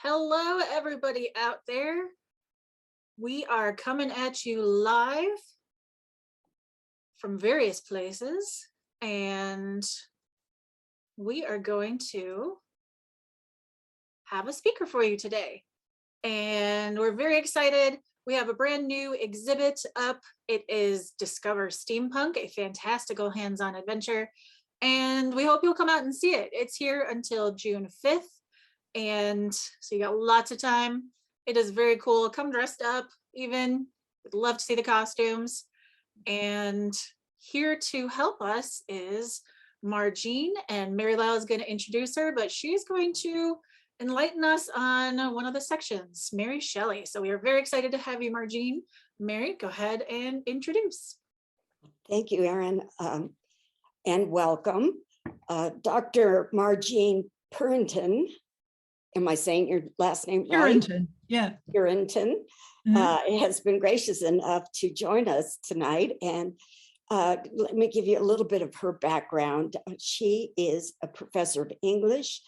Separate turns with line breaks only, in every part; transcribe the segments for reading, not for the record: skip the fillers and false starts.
Hello, everybody out there. We are coming at you live from various places, and we are going to have a speaker for you today. And we're very excited. We have a brand new exhibit up. It is Discover Steampunk, a fantastical hands-on adventure. And we hope you'll come out and see it. It's here until June 5th. And so you got lots of time. It is very cool. Come dressed up even. We'd love to see the costumes. And here to help us is Marjean, and Mary Lyle is going to introduce her, but she's going to enlighten us on one of the sections, Mary Shelley. So we are very excited to have you, Marjean. Mary, go ahead and introduce.
Thank you, Erin, and welcome. Dr. Marjean Purinton. Am I saying your last name right?
Purinton, yeah.
Purinton has been gracious enough to join us tonight. And let me give you a little bit of her background. She is a professor of English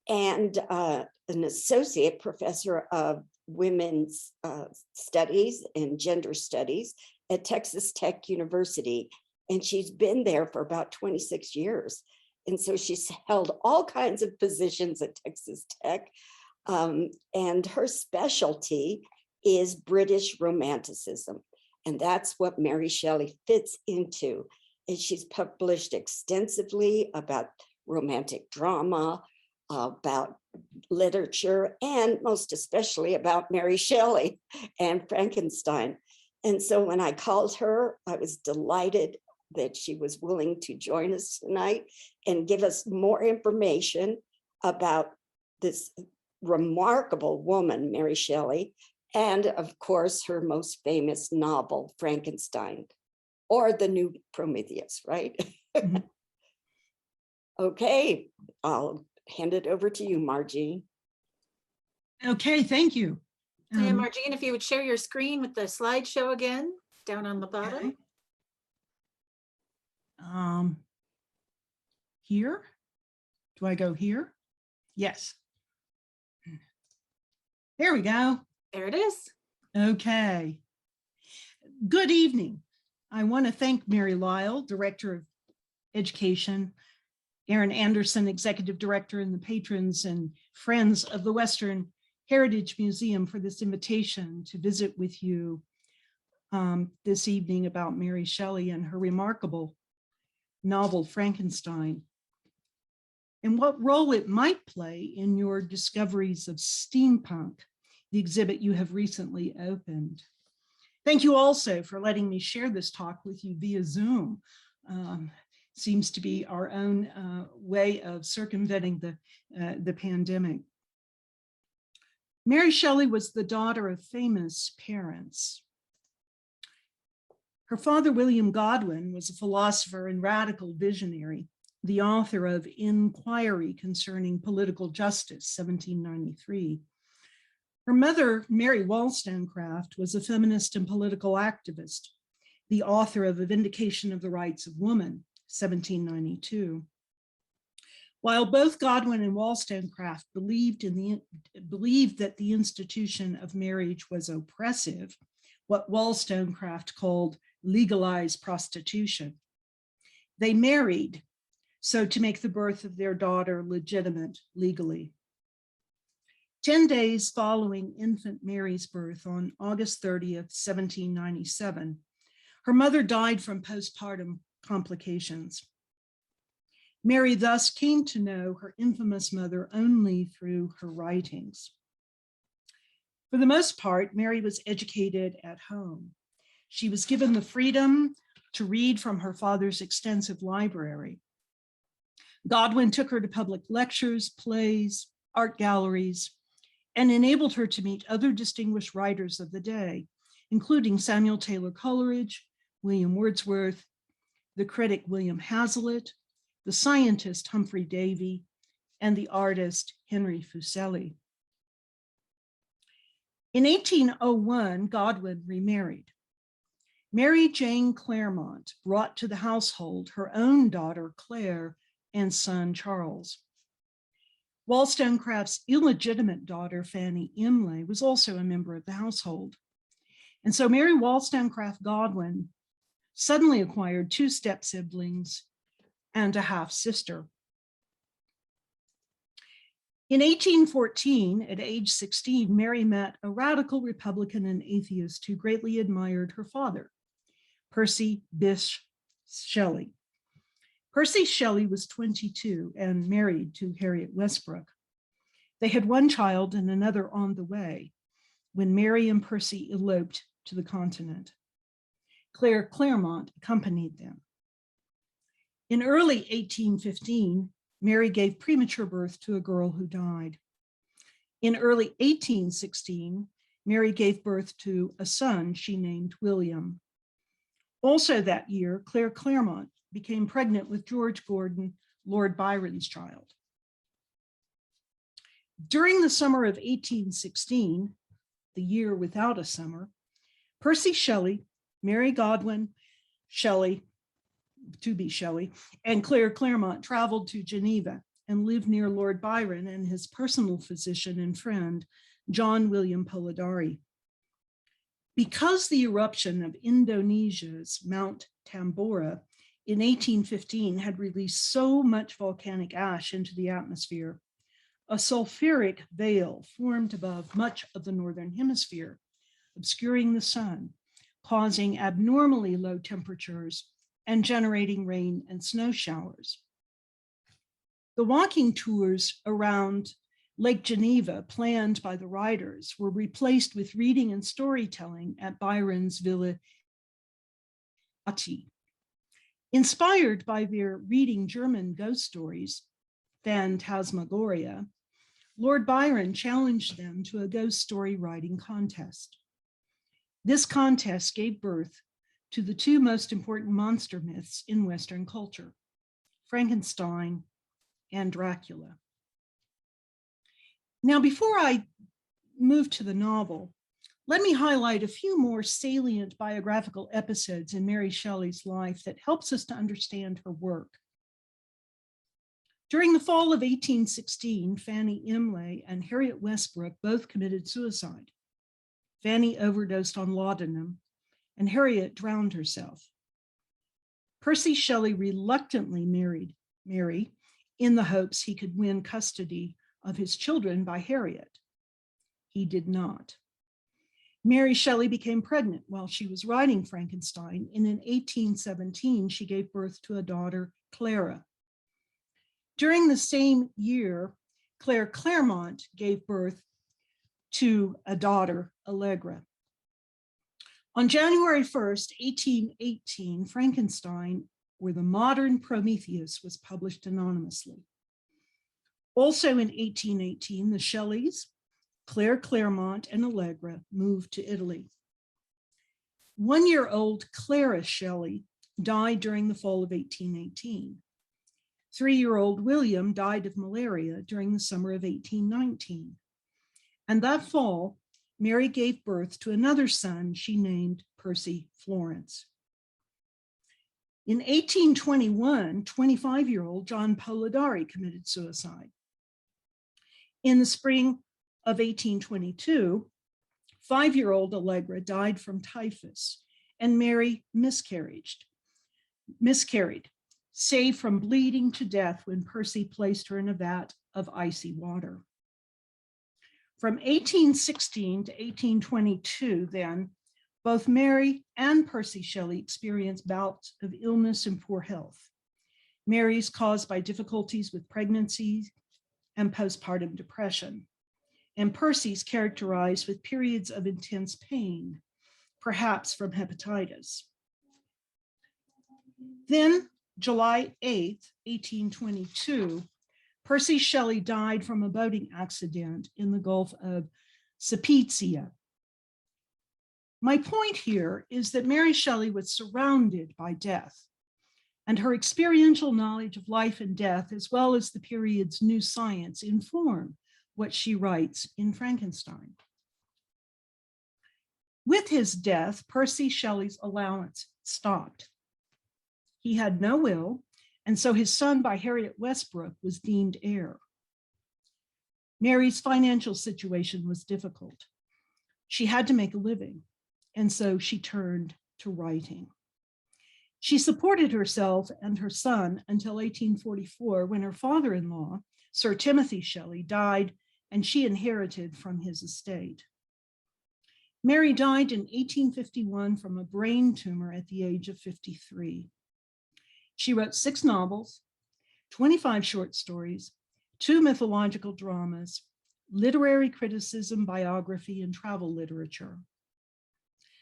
and an associate professor of women's studies and gender studies at Texas Tech University. And she's been there for about 26 years. And so she's held all kinds of positions at Texas Tech. And her specialty is British Romanticism. And that's what Mary Shelley fits into. And she's published extensively about romantic drama, about literature, and most especially about Mary Shelley and Frankenstein. And so when I called her, I was delighted that she was willing to join us tonight and give us more information about this remarkable woman, Mary Shelley, and of course, her most famous novel, Frankenstein, or the new Prometheus, right?
Mm-hmm.
Okay, I'll hand it over to you, Marjean.
Okay, thank you.
And Marjean, if you would share your screen with the slideshow again, down on the bottom.
Okay. Here? Do I go here? Yes. There we go.
There it is.
Okay. Good evening. I want to thank Mary Lyle, Director of Education, Aaron Anderson, Executive Director, and the patrons and friends of the Western Heritage Museum for this invitation to visit with you this evening about Mary Shelley and her remarkable novel, Frankenstein, and what role it might play in your discoveries of steampunk, the exhibit you have recently opened. Thank you also for letting me share this talk with you via Zoom. Seems to be our own way of circumventing the pandemic. Mary Shelley was the daughter of famous parents. Her father, William Godwin, was a philosopher and radical visionary, the author of Inquiry Concerning Political Justice, 1793. Her mother, Mary Wollstonecraft, was a feminist and political activist, the author of A Vindication of the Rights of Woman, 1792. While both Godwin and Wollstonecraft believed that the institution of marriage was oppressive, what Wollstonecraft called legalized prostitution, they married so to make the birth of their daughter legitimate legally. 10 days following infant Mary's birth on August 30th, 1797, her mother died from postpartum complications. Mary thus came to know her infamous mother only through her writings. For the most part, Mary was educated at home. She was given the freedom to read from her father's extensive library. Godwin took her to public lectures, plays, art galleries, and enabled her to meet other distinguished writers of the day, including Samuel Taylor Coleridge, William Wordsworth, the critic William Hazlitt, the scientist Humphrey Davy, and the artist Henry Fuseli. In 1801, Godwin remarried. Mary Jane Claremont brought to the household her own daughter, Claire, and son, Charles. Wollstonecraft's illegitimate daughter, Fanny Imlay, was also a member of the household. And so Mary Wollstonecraft Godwin suddenly acquired 2 step-siblings and a half-sister. In 1814, at age 16, Mary met a radical Republican and atheist who greatly admired her father, Percy Bysshe Shelley. Percy Shelley was 22 and married to Harriet Westbrook. They had 1 child and another on the way when Mary and Percy eloped to the continent. Claire Claremont accompanied them. In early 1815, Mary gave premature birth to a girl who died. In early 1816, Mary gave birth to a son she named William. Also that year, Claire Claremont became pregnant with George Gordon, Lord Byron's child. During the summer of 1816, the year without a summer, Percy Shelley, Mary Godwin Shelley, to be Shelley, and Claire Claremont traveled to Geneva and lived near Lord Byron and his personal physician and friend, John William Polidori. Because the eruption of Indonesia's Mount Tambora in 1815 had released so much volcanic ash into the atmosphere, a sulfuric veil formed above much of the northern hemisphere, obscuring the sun, causing abnormally low temperatures and generating rain and snow showers. The walking tours around Lake Geneva planned by the riders were replaced with reading and storytelling at Byron's Villa Ati. Inspired by their reading German ghost stories, Phantasmagoria, Lord Byron challenged them to a ghost story writing contest. This contest gave birth to the 2 most important monster myths in Western culture, Frankenstein and Dracula. Now, before I move to the novel, let me highlight a few more salient biographical episodes in Mary Shelley's life that helps us to understand her work. During the fall of 1816, Fanny Imlay and Harriet Westbrook both committed suicide. Fanny overdosed on laudanum, and Harriet drowned herself. Percy Shelley reluctantly married Mary in the hopes he could win custody of his children by Harriet. He did not. Mary Shelley became pregnant while she was writing Frankenstein, and in 1817, she gave birth to a daughter, Clara. During the same year, Claire Claremont gave birth to a daughter, Allegra. On January 1st, 1818, Frankenstein, or the Modern Prometheus, was published anonymously. Also in 1818, the Shelleys, Claire Claremont and Allegra, moved to Italy. 1-year-old Clara Shelley died during the fall of 1818. 3-year-old William died of malaria during the summer of 1819. And that fall, Mary gave birth to another son she named Percy Florence. In 1821, 25-year-old John Polidori committed suicide. In the spring of 1822, 5-year-old Allegra died from typhus, and Mary miscarried, save from bleeding to death when Percy placed her in a vat of icy water. From 1816 to 1822, then, both Mary and Percy Shelley experienced bouts of illness and poor health. Mary's caused by difficulties with pregnancy and postpartum depression, and Percy's characterized with periods of intense pain, perhaps from hepatitis. Then, July 8th, 1822, Percy Shelley died from a boating accident in the Gulf of Spezia. My point here is that Mary Shelley was surrounded by death, and her experiential knowledge of life and death, as well as the period's new science, inform what she writes in Frankenstein. With his death, Percy Shelley's allowance stopped. He had no will, and so his son by Harriet Westbrook was deemed heir. Mary's financial situation was difficult. She had to make a living, and so she turned to writing. She supported herself and her son until 1844, when her father-in-law, Sir Timothy Shelley, died, and she inherited from his estate. Mary died in 1851 from a brain tumor at the age of 53. She wrote 6 novels, 25 short stories, 2 mythological dramas, literary criticism, biography, and travel literature.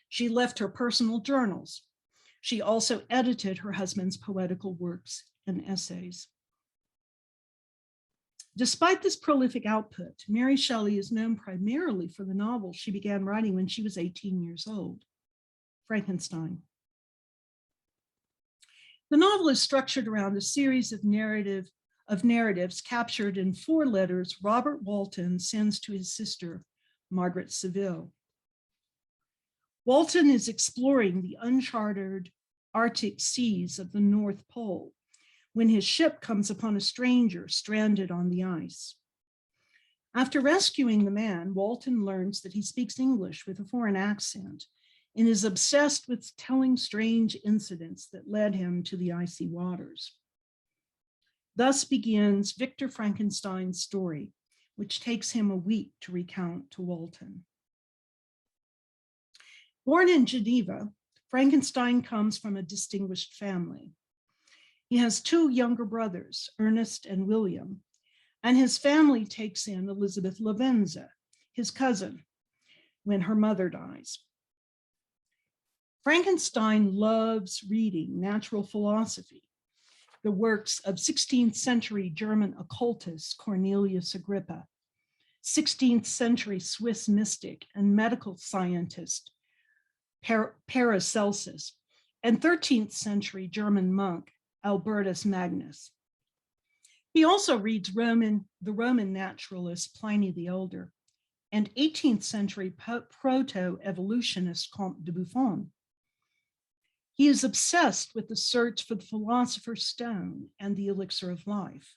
She left her personal journals. She also edited her husband's poetical works and essays. Despite this prolific output, Mary Shelley is known primarily for the novel she began writing when she was 18 years old, Frankenstein. The novel is structured around a series of narratives captured in 4 letters Robert Walton sends to his sister, Margaret Saville. Walton is exploring the uncharted Arctic seas of the North Pole when his ship comes upon a stranger stranded on the ice. After rescuing the man, Walton learns that he speaks English with a foreign accent and is obsessed with telling strange incidents that led him to the icy waters. Thus begins Victor Frankenstein's story, which takes him a week to recount to Walton. Born in Geneva, Frankenstein comes from a distinguished family. He has 2 younger brothers, Ernest and William, and his family takes in Elizabeth Lavenza, his cousin, when her mother dies. Frankenstein loves reading natural philosophy, the works of 16th century German occultist Cornelius Agrippa, 16th century Swiss mystic and medical scientist Paracelsus, and 13th century German monk Albertus Magnus. He also reads the Roman naturalist Pliny the Elder and 18th century proto-evolutionist Comte de Buffon. He is obsessed with the search for the philosopher's stone and the elixir of life.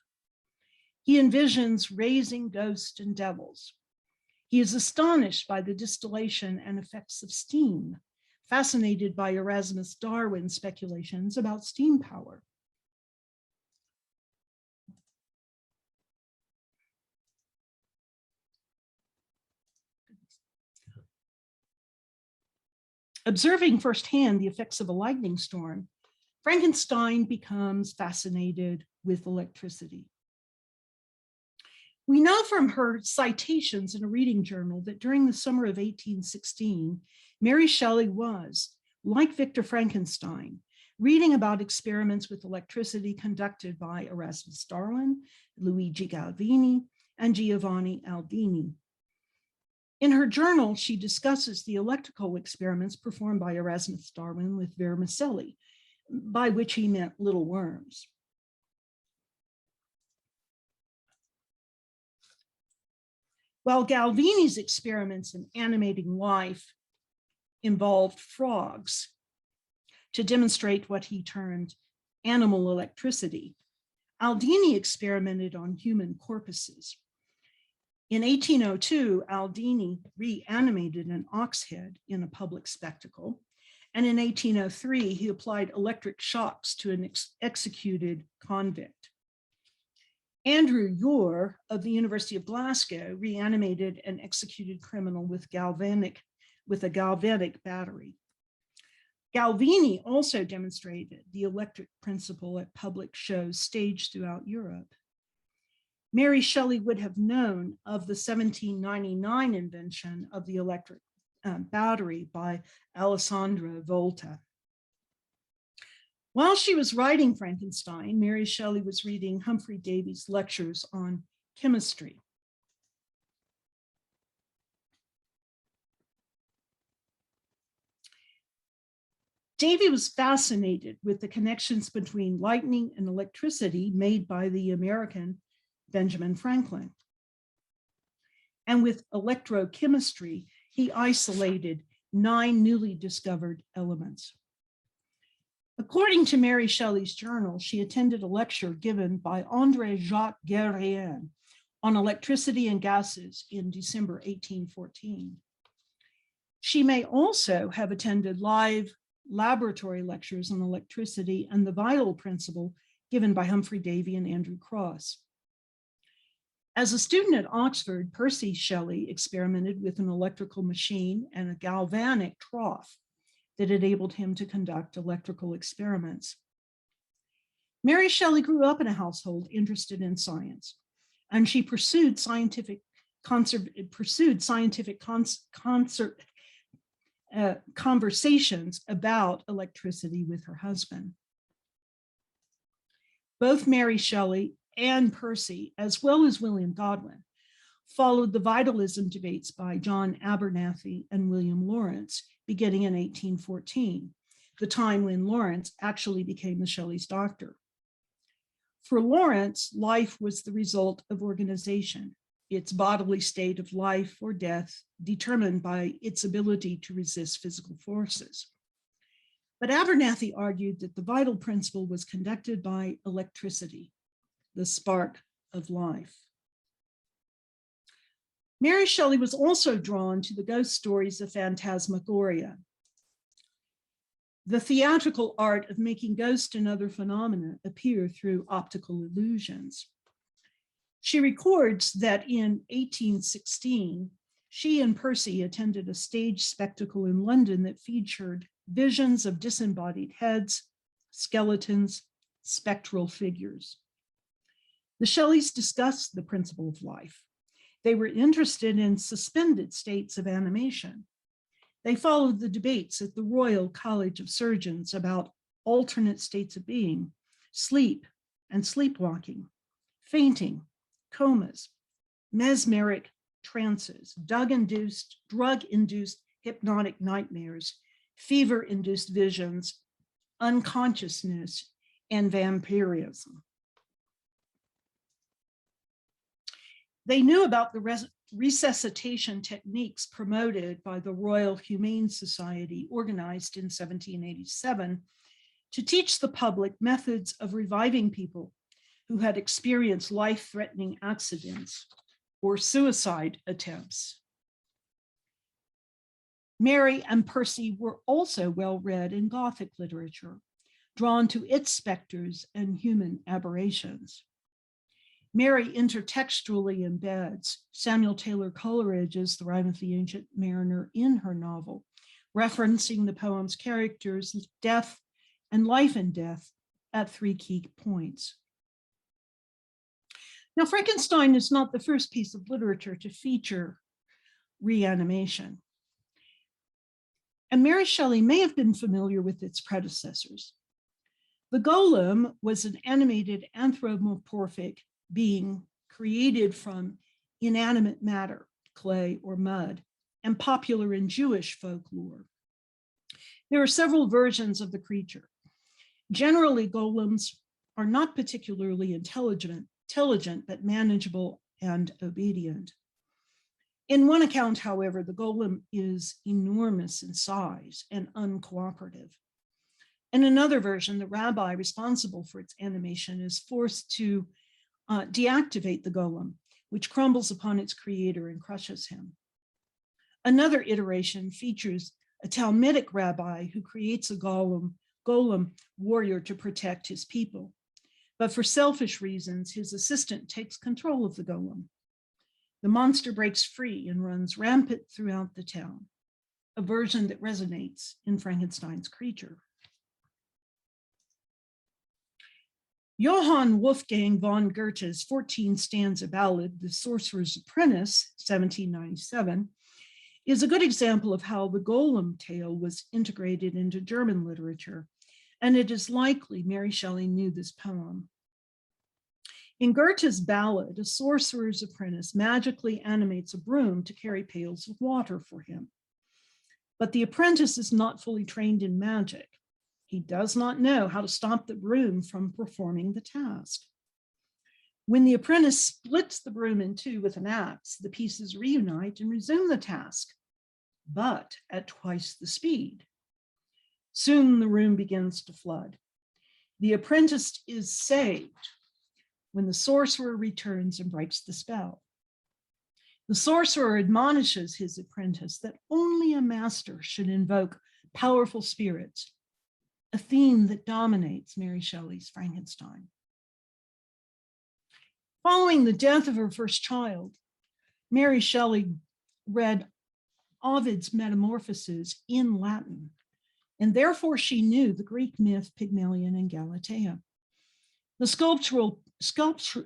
He envisions raising ghosts and devils. He is astonished by the distillation and effects of steam, fascinated by Erasmus Darwin's speculations about steam power. Observing firsthand the effects of a lightning storm, Frankenstein becomes fascinated with electricity. We know from her citations in a reading journal that during the summer of 1816, Mary Shelley was, like Victor Frankenstein, reading about experiments with electricity conducted by Erasmus Darwin, Luigi Galvani, and Giovanni Aldini. In her journal, she discusses the electrical experiments performed by Erasmus Darwin with vermicelli, by which he meant little worms. While Galvani's experiments in animating life involved frogs to demonstrate what he termed animal electricity, Aldini experimented on human corpses. In 1802, Aldini reanimated an ox head in a public spectacle, and in 1803, he applied electric shocks to an executed convict. Andrew Ure of the University of Glasgow reanimated an executed criminal with a galvanic battery. Galvani also demonstrated the electric principle at public shows staged throughout Europe. Mary Shelley would have known of the 1799 invention of the electric battery by Alessandro Volta. While she was writing Frankenstein, Mary Shelley was reading Humphrey Davy's lectures on chemistry. Davy was fascinated with the connections between lightning and electricity made by the American Benjamin Franklin. And with electrochemistry, he isolated 9 newly discovered elements. According to Mary Shelley's journal, she attended a lecture given by André Jacques Guerrien on electricity and gases in December 1814. She may also have attended live laboratory lectures on electricity and the vital principle given by Humphrey Davy and Andrew Cross. As a student at Oxford, Percy Shelley experimented with an electrical machine and a galvanic trough that enabled him to conduct electrical experiments. Mary Shelley grew up in a household interested in science, and she pursued scientific conversations about electricity with her husband. Both Mary Shelley and Percy, as well as William Godwin, followed the vitalism debates by John Abernathy and William Lawrence, beginning in 1814, the time when Lawrence actually became the Shelley's doctor. For Lawrence, life was the result of organization, its bodily state of life or death determined by its ability to resist physical forces. But Abernathy argued that the vital principle was conducted by electricity, the spark of life. Mary Shelley was also drawn to the ghost stories of phantasmagoria, the theatrical art of making ghosts and other phenomena appear through optical illusions. She records that in 1816, she and Percy attended a stage spectacle in London that featured visions of disembodied heads, skeletons, spectral figures. The Shelleys discussed the principle of life. They were interested in suspended states of animation. They followed the debates at the Royal College of Surgeons about alternate states of being, sleep and sleepwalking, fainting, comas, mesmeric trances, drug-induced hypnotic nightmares, fever-induced visions, unconsciousness, and vampirism. They knew about the resuscitation techniques promoted by the Royal Humane Society, organized in 1787, to teach the public methods of reviving people who had experienced life-threatening accidents or suicide attempts. Mary and Percy were also well-read in Gothic literature, drawn to its specters and human aberrations. Mary intertextually embeds Samuel Taylor Coleridge's The Rime of the Ancient Mariner in her novel, referencing the poem's characters' death and life and death at 3 key points. Now, Frankenstein is not the first piece of literature to feature reanimation. And Mary Shelley may have been familiar with its predecessors. The Golem was an animated anthropomorphic being created from inanimate matter, clay or mud, and popular in Jewish folklore. There are several versions of the creature. Generally, golems are not particularly intelligent, but manageable and obedient. In one account, however, the golem is enormous in size and uncooperative. In another version, the rabbi responsible for its animation is forced to deactivate the golem, which crumbles upon its creator and crushes him. Another iteration features a Talmudic rabbi who creates a golem warrior to protect his people. But for selfish reasons, his assistant takes control of the golem. The monster breaks free and runs rampant throughout the town, a version that resonates in Frankenstein's creature. Johann Wolfgang von Goethe's 14-stanza ballad, The Sorcerer's Apprentice, 1797, is a good example of how the golem tale was integrated into German literature, and it is likely Mary Shelley knew this poem. In Goethe's ballad, a sorcerer's apprentice magically animates a broom to carry pails of water for him. But the apprentice is not fully trained in magic. He does not know how to stop the broom from performing the task. When the apprentice splits the broom in two with an axe, the pieces reunite and resume the task, but at twice the speed. Soon the room begins to flood. The apprentice is saved when the sorcerer returns and breaks the spell. The sorcerer admonishes his apprentice that only a master should invoke powerful spirits, a theme that dominates Mary Shelley's Frankenstein. Following the death of her first child, Mary Shelley read Ovid's Metamorphoses in Latin, and therefore she knew the Greek myth Pygmalion and Galatea. The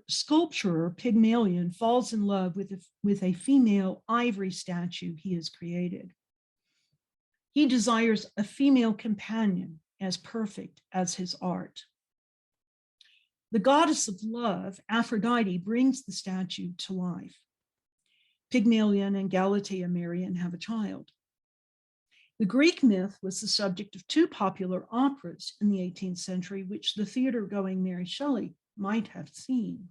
sculpturer Pygmalion falls in love with a female ivory statue he has created. He desires a female companion as perfect as his art. The goddess of love, Aphrodite, brings the statue to life. Pygmalion and Galatea marry and have a child. The Greek myth was the subject of two popular operas in the 18th century, which the theater-going Mary Shelley might have seen.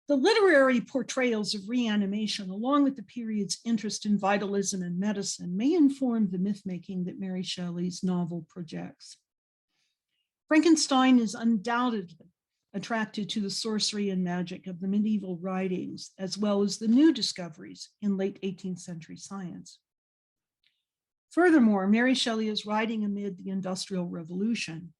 The literary portrayals of reanimation, along with the period's interest in vitalism and medicine, may inform the myth-making that Mary Shelley's novel projects. Frankenstein is undoubtedly attracted to the sorcery and magic of the medieval writings, as well as the new discoveries in late 18th century science. Furthermore, Mary Shelley is writing amid the Industrial Revolution,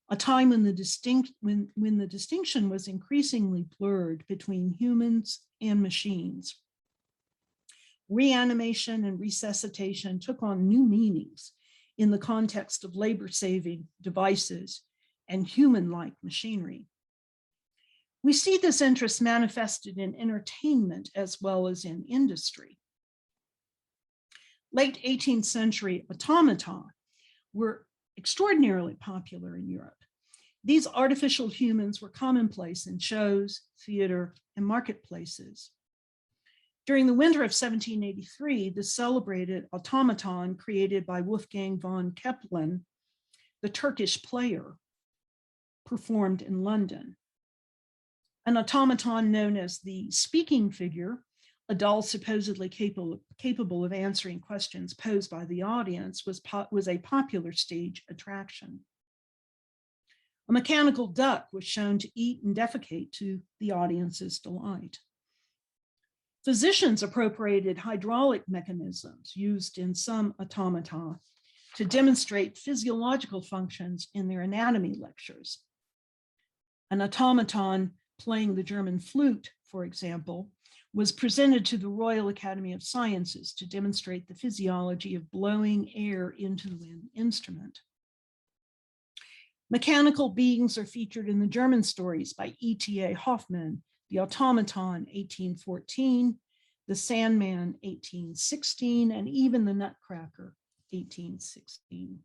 a time when the distinction was increasingly blurred between humans and machines. Reanimation and resuscitation took on new meanings in the context of labor-saving devices and human-like machinery. We see this interest manifested in entertainment as well as in industry. Late 18th century automata were extraordinarily popular in Europe. These artificial humans were commonplace in shows, theater, and marketplaces. During the winter of 1783, the celebrated automaton created by Wolfgang von Kempelen, the Turkish player, performed in London. An automaton known as the speaking figure, a doll supposedly capable of answering questions posed by the audience, was a popular stage attraction. A mechanical duck was shown to eat and defecate to the audience's delight. Physicians appropriated hydraulic mechanisms used in some automata to demonstrate physiological functions in their anatomy lectures. An automaton playing the German flute, for example, was presented to the Royal Academy of Sciences to demonstrate the physiology of blowing air into the instrument. Mechanical beings are featured in the German stories by E.T.A. Hoffmann, The Automaton, 1814, The Sandman, 1816, and even The Nutcracker, 1816.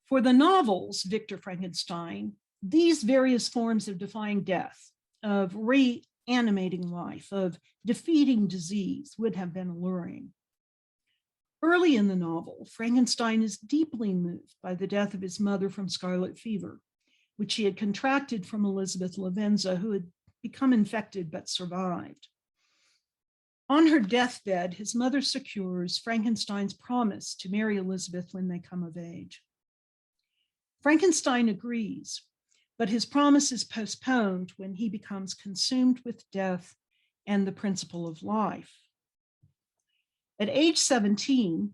For the novels, Victor Frankenstein, these various forms of defying death, of reanimating life, of defeating disease would have been alluring. Early in the novel, Frankenstein is deeply moved by the death of his mother from scarlet fever, which he had contracted from Elizabeth Lavenza, who had become infected but survived. On her deathbed, his mother secures Frankenstein's promise to marry Elizabeth when they come of age. Frankenstein agrees, but his promise is postponed when he becomes consumed with death and the principle of life. At age 17,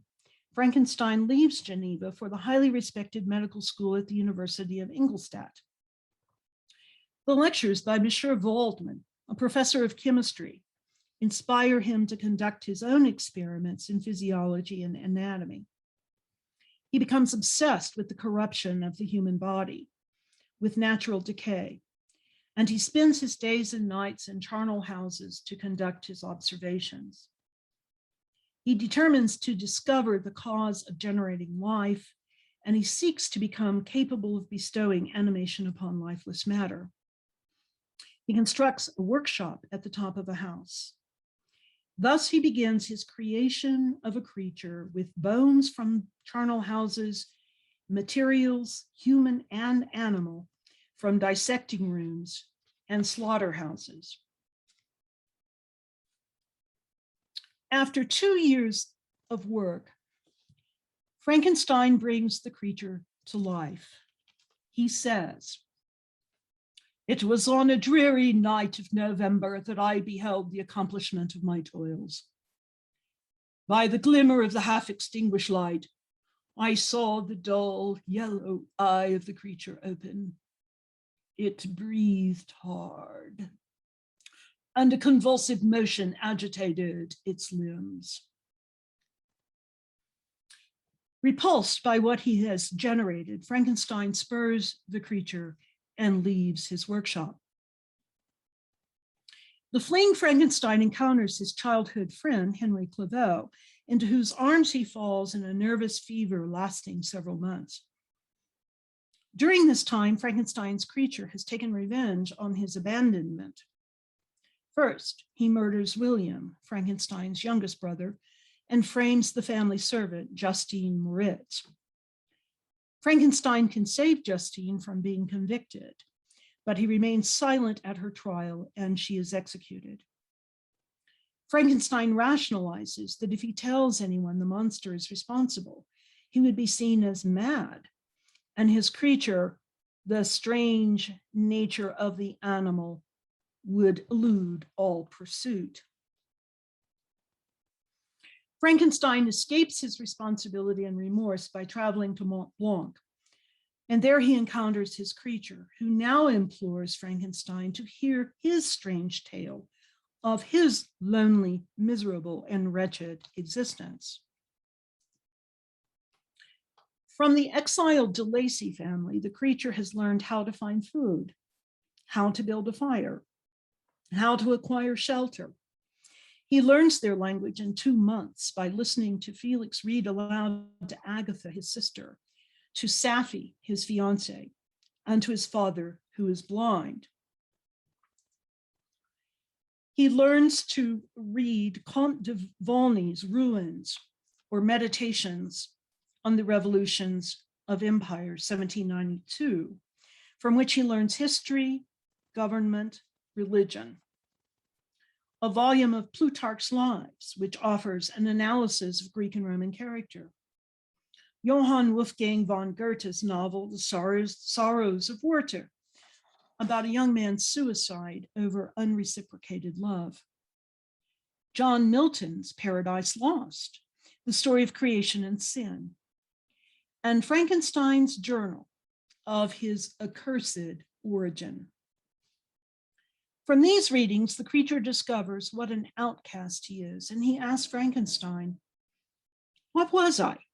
Frankenstein leaves Geneva for the highly respected medical school at the University of Ingolstadt. The lectures by Monsieur Waldman, a professor of chemistry, inspire him to conduct his own experiments in physiology and anatomy. He becomes obsessed with the corruption of the human body, with natural decay, and he spends his days and nights in charnel houses to conduct his observations. He determines to discover the cause of generating life, and he seeks to become capable of bestowing animation upon lifeless matter. He constructs a workshop at the top of a house. Thus, he begins his creation of a creature with bones from charnel houses, materials, human and animal, from dissecting rooms and slaughterhouses. After 2 years of work, Frankenstein brings the creature to life. He says, "It was on a dreary night of November that I beheld the accomplishment of my toils. By the glimmer of the half-extinguished light, I saw the dull yellow eye of the creature open. It breathed hard, and a convulsive motion agitated its limbs." Repulsed by what he has generated, Frankenstein spurs the creature and leaves his workshop. The fleeing Frankenstein encounters his childhood friend, Henry Clavell, into whose arms he falls in a nervous fever lasting several months. During this time, Frankenstein's creature has taken revenge on his abandonment. First, he murders William, Frankenstein's youngest brother, and frames the family servant, Justine Moritz. Frankenstein can save Justine from being convicted, but he remains silent at her trial and she is executed. Frankenstein rationalizes that if he tells anyone the monster is responsible, he would be seen as mad, and his creature, the strange nature of the animal, would elude all pursuit. Frankenstein escapes his responsibility and remorse by traveling to Mont Blanc, and there he encounters his creature, who now implores Frankenstein to hear his strange tale of his lonely, miserable, and wretched existence. From the exiled de Lacy family, the creature has learned how to find food, how to build a fire, how to acquire shelter. He learns their language in 2 months by listening to Felix read aloud to Agatha, his sister, to Safi, his fiancée, and to his father, who is blind. He learns to read Comte de Volney's Ruins, or Meditations on the Revolutions of Empire, 1792, from which he learns history, government, religion. A volume of Plutarch's Lives, which offers an analysis of Greek and Roman character. Johann Wolfgang von Goethe's novel, The Sorrows of Werther, about a young man's suicide over unreciprocated love. John Milton's Paradise Lost, the story of creation and sin. And Frankenstein's journal of his accursed origin. From these readings, the creature discovers what an outcast he is, and he asks Frankenstein, "What was I?"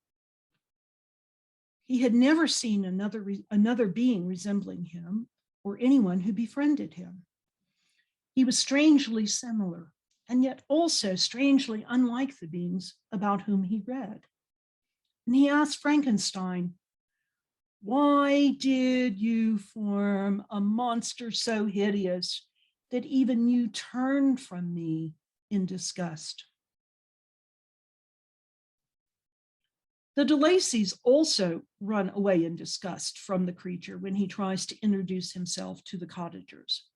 He had never seen another being resembling him or anyone who befriended him. He was strangely similar, and yet also strangely unlike the beings about whom he read. And he asked Frankenstein, "Why did you form a monster so hideous that even you turned from me in disgust?" The de Lacys also run away in disgust from the creature when he tries to introduce himself to the cottagers.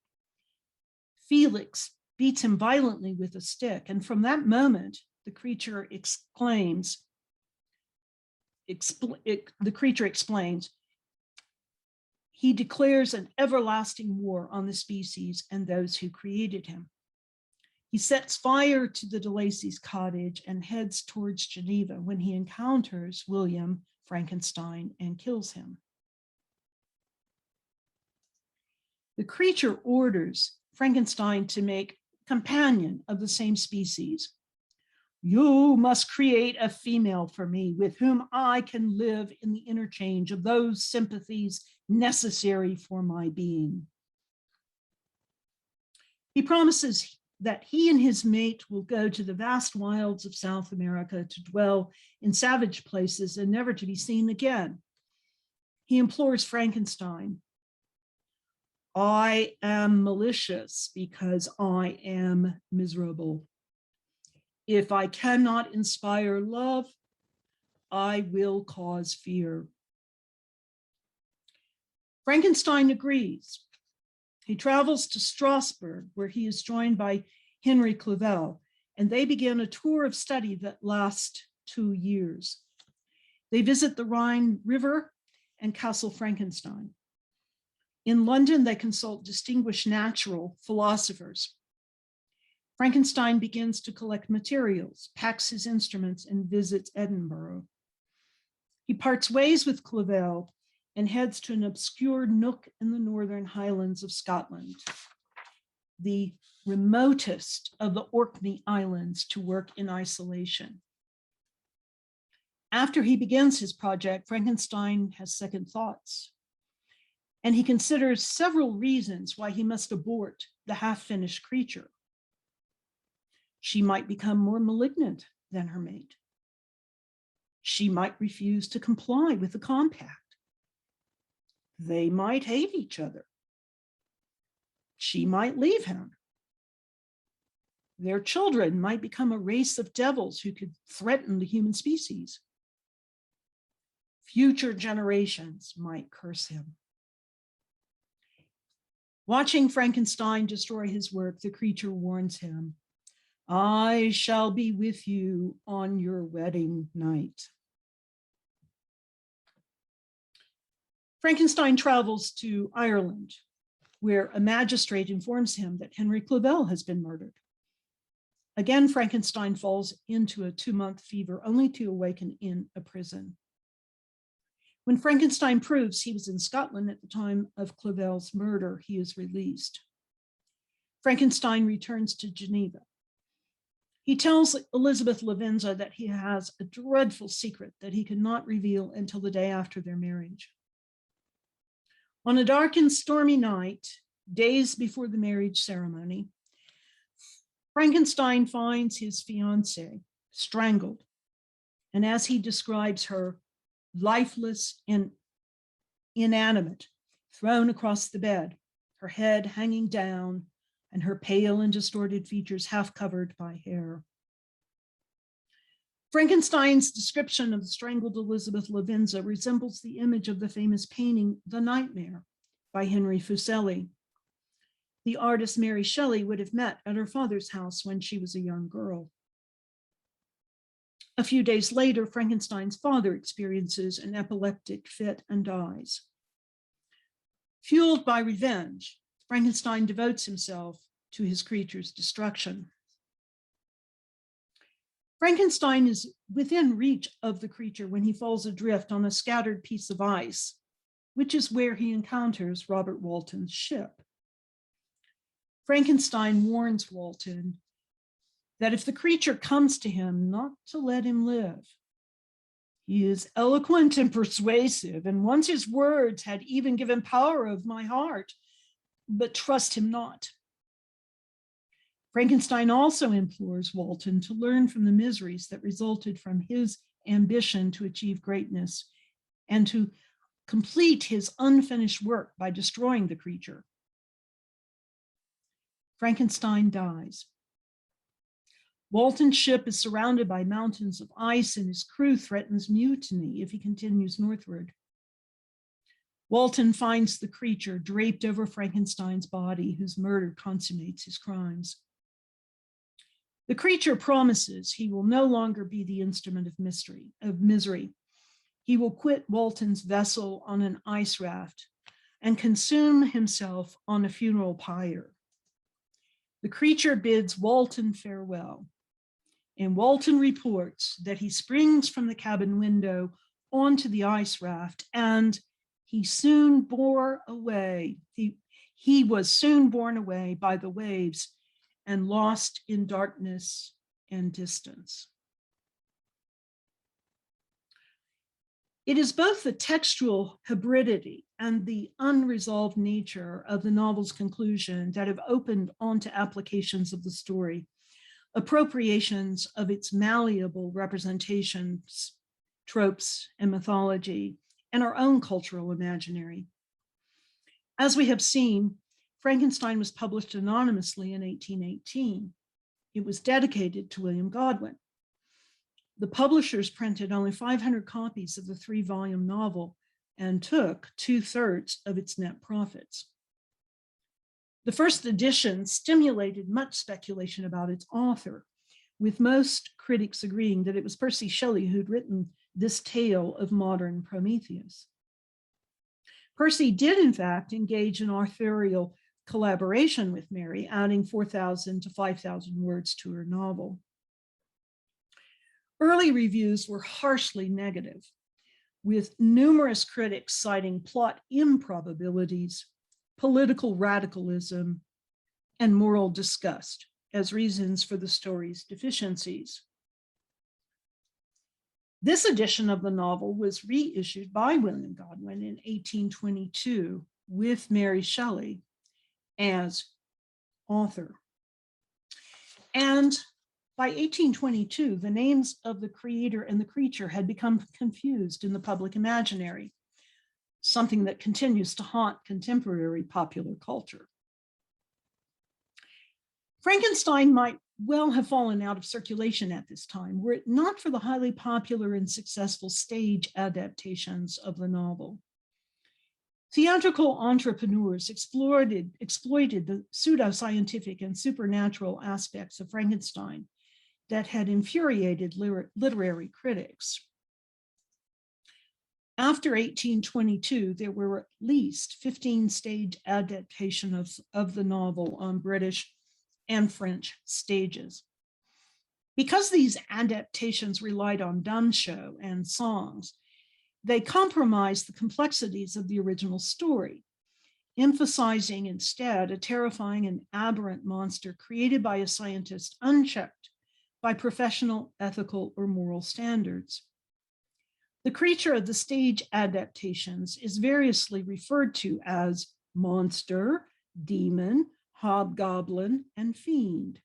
Felix beats him violently with a stick, and from that moment, the creature explains, he declares an everlasting war on the species and those who created him. He sets fire to the de Lacy's cottage and heads towards Geneva when he encounters William Frankenstein and kills him. The creature orders Frankenstein to make a companion of the same species. "You must create a female for me with whom I can live in the interchange of those sympathies necessary for my being." He promises that he and his mate will go to the vast wilds of South America to dwell in savage places and never to be seen again. He implores Frankenstein, "I am malicious because I am miserable. If I cannot inspire love, I will cause fear." Frankenstein agrees. He travels to Strasbourg, where he is joined by Henry Clavell, and they begin a tour of study that lasts 2 years. They visit the Rhine River and Castle Frankenstein. In London, they consult distinguished natural philosophers. Frankenstein begins to collect materials, packs his instruments, and visits Edinburgh. He parts ways with Clavell and heads to an obscure nook in the northern highlands of Scotland, the remotest of the Orkney Islands, to work in isolation. After he begins his project, Frankenstein has second thoughts, and he considers several reasons why he must abort the half-finished creature. She might become more malignant than her mate. She might refuse to comply with the compact. They might hate each other. She might leave him. Their children might become a race of devils who could threaten the human species. Future generations might curse him. Watching Frankenstein destroy his work, the creature warns him, "I shall be with you on your wedding night." Frankenstein travels to Ireland, where a magistrate informs him that Henry Clavell has been murdered. Again, Frankenstein falls into a 2-month fever, only to awaken in a prison. When Frankenstein proves he was in Scotland at the time of Clavell's murder, he is released. Frankenstein returns to Geneva. He tells Elizabeth Lavenza that he has a dreadful secret that he cannot reveal until the day after their marriage. On a dark and stormy night, days before the marriage ceremony, Frankenstein finds his fiancée strangled, and as he describes her, lifeless and inanimate, thrown across the bed, her head hanging down, and her pale and distorted features half covered by hair. Frankenstein's description of the strangled Elizabeth Lavenza resembles the image of the famous painting, The Nightmare, by Henry Fuseli. The artist Mary Shelley would have met at her father's house when she was a young girl. A few days later, Frankenstein's father experiences an epileptic fit and dies. Fueled by revenge, Frankenstein devotes himself to his creature's destruction. Frankenstein is within reach of the creature when he falls adrift on a scattered piece of ice, which is where he encounters Robert Walton's ship. Frankenstein warns Walton that if the creature comes to him, not to let him live. He is eloquent and persuasive, and once his words had even given power of my heart, but trust him not. Frankenstein also implores Walton to learn from the miseries that resulted from his ambition to achieve greatness and to complete his unfinished work by destroying the creature. Frankenstein dies. Walton's ship is surrounded by mountains of ice, and his crew threatens mutiny if he continues northward. Walton finds the creature draped over Frankenstein's body, whose murder consummates his crimes. The creature promises he will no longer be the instrument of misery. He will quit Walton's vessel on an ice raft and consume himself on a funeral pyre. The creature bids Walton farewell, and Walton reports that he springs from the cabin window onto the ice raft, and he was soon borne away by the waves and lost in darkness and distance. It is both the textual hybridity and the unresolved nature of the novel's conclusion that have opened onto applications of the story, appropriations of its malleable representations, tropes, and mythology, and our own cultural imaginary. As we have seen, Frankenstein was published anonymously in 1818. It was dedicated to William Godwin. The publishers printed only 500 copies of the 3-volume novel and took 2/3 of its net profits. The first edition stimulated much speculation about its author, with most critics agreeing that it was Percy Shelley who'd written this tale of modern Prometheus. Percy did, in fact, engage in authorial collaboration with Mary, adding 4,000 to 5,000 words to her novel. Early reviews were harshly negative, with numerous critics citing plot improbabilities, political radicalism, and moral disgust as reasons for the story's deficiencies. This edition of the novel was reissued by William Godwin in 1822 with Mary Shelley as author. And by 1822, the names of the creator and the creature had become confused in the public imaginary, something that continues to haunt contemporary popular culture. Frankenstein might well have fallen out of circulation at this time, were it not for the highly popular and successful stage adaptations of the novel. Theatrical entrepreneurs exploited the pseudoscientific and supernatural aspects of Frankenstein that had infuriated literary critics. After 1822, there were at least 15 stage adaptations of the novel on British and French stages. Because these adaptations relied on dumb show and songs, they compromised the complexities of the original story, emphasizing instead a terrifying and aberrant monster created by a scientist unchecked by professional, ethical, or moral standards. The creature of the stage adaptations is variously referred to as monster, demon, hobgoblin, and fiend.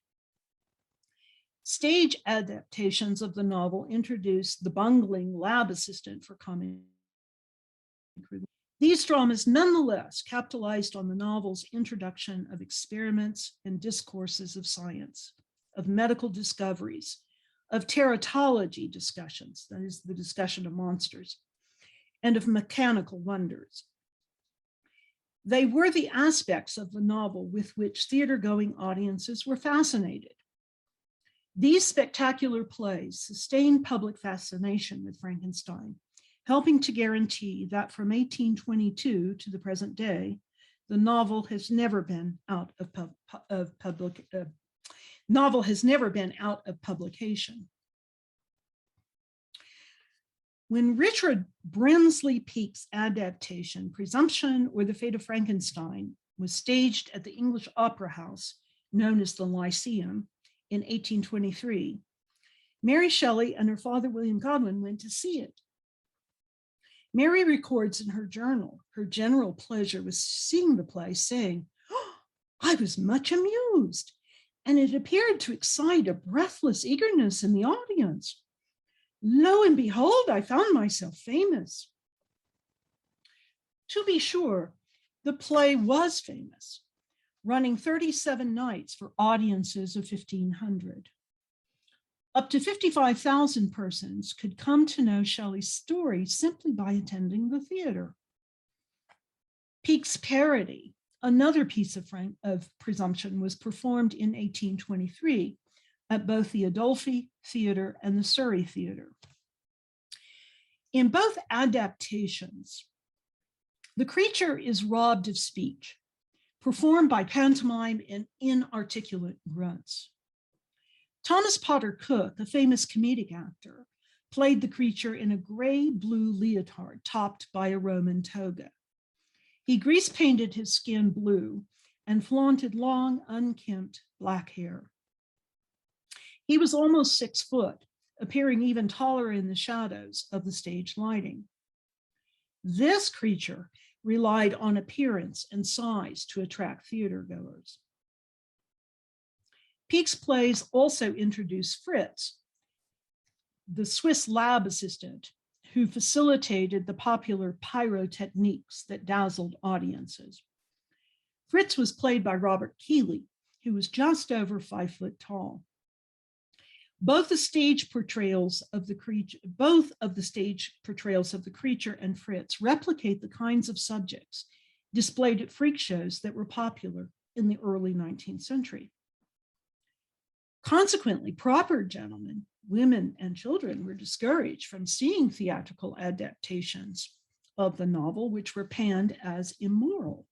Stage adaptations of the novel introduced the bungling lab assistant for comic improvement. These dramas nonetheless capitalized on the novel's introduction of experiments and discourses of science, of medical discoveries, of teratology discussions, that is the discussion of monsters, and of mechanical wonders. They were the aspects of the novel with which theater-going audiences were fascinated. These spectacular plays sustained public fascination with Frankenstein, helping to guarantee that from 1822 to the present day, the novel has never been out of publication. When Richard Brinsley Peake's adaptation, Presumption or the Fate of Frankenstein, was staged at the English Opera House, known as the Lyceum, in 1823, Mary Shelley and her father, William Godwin, went to see it. Mary records in her journal her general pleasure with seeing the play, saying, "Oh, I was much amused, and it appeared to excite a breathless eagerness in the audience. Lo and behold, I found myself famous." To be sure, the play was famous, running 37 nights for audiences of 1,500. Up to 55,000 persons could come to know Shelley's story simply by attending the theater. Peake's parody, another piece of Presumption, was performed in 1823 at both the Adolphi Theater and the Surrey Theater. In both adaptations, the creature is robbed of speech, performed by pantomime and inarticulate grunts. Thomas Potter Cook, a famous comedic actor, played the creature in a gray-blue leotard topped by a Roman toga. He grease-painted his skin blue and flaunted long, unkempt black hair. He was almost 6 foot, appearing even taller in the shadows of the stage lighting. This creature relied on appearance and size to attract theatergoers. Peake's plays also introduced Fritz, the Swiss lab assistant who facilitated the popular pyrotechniques that dazzled audiences. Fritz was played by Robert Keeley, who was just over 5 foot tall. Both of the stage portrayals of the creature and Fritz replicate the kinds of subjects displayed at freak shows that were popular in the early 19th century. Consequently, proper gentlemen, women, and children were discouraged from seeing theatrical adaptations of the novel, which were panned as immoral.